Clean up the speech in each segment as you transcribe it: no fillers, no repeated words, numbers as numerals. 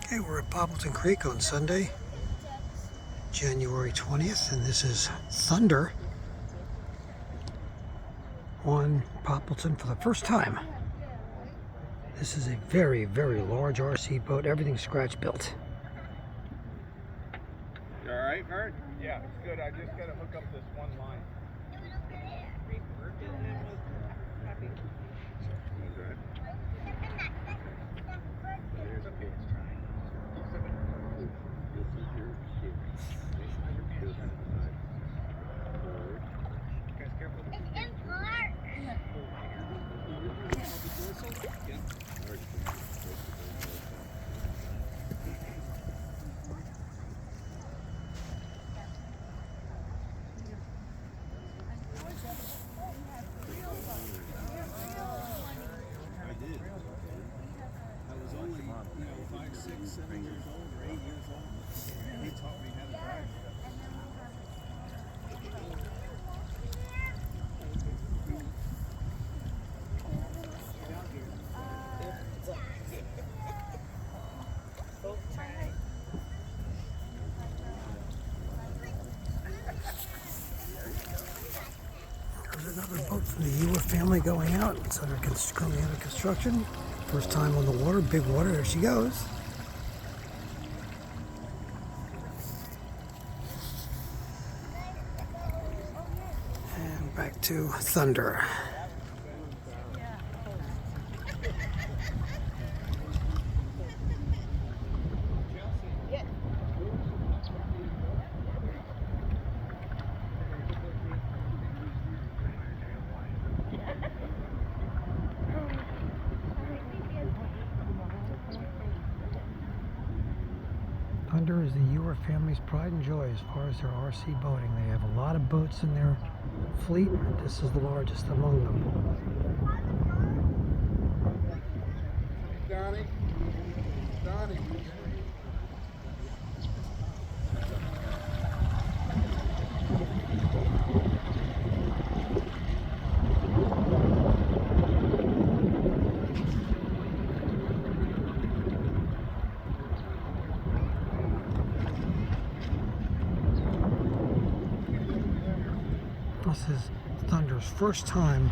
Okay, we're at Poppleton Creek on Sunday, January 20th, and this is Thunder on Poppleton for the first time. This is a very, very large RC boat. Everything's scratch built. You all right, Vern? Yeah, it's good. I just got to hook up this one line. There's another boat from the Ewer family going out. It's currently under construction. First time on the water, big water. There she goes. And back to Thunder. Thunder is the Ewer family's pride and joy as far as their RC boating. They have a lot of boats in their fleet. This is the largest among them. Donnie. This is Thunder's first time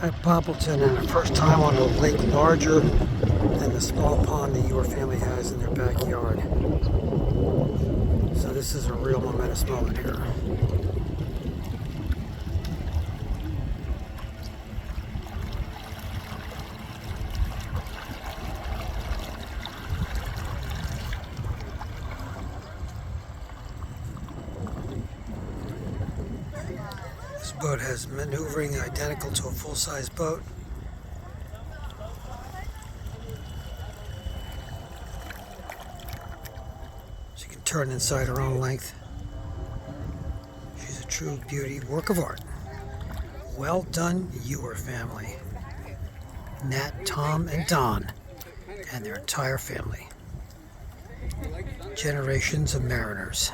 at Poppleton and the first time on a lake larger than the small pond the Ewer family has in their backyard. So this is a real momentous moment here. This boat has maneuvering identical to a full-size boat. She can turn inside her own length. She's a true beauty, work of art. Well done, Ewer family. Nat, Tom, and Don, and their entire family. Generations of mariners.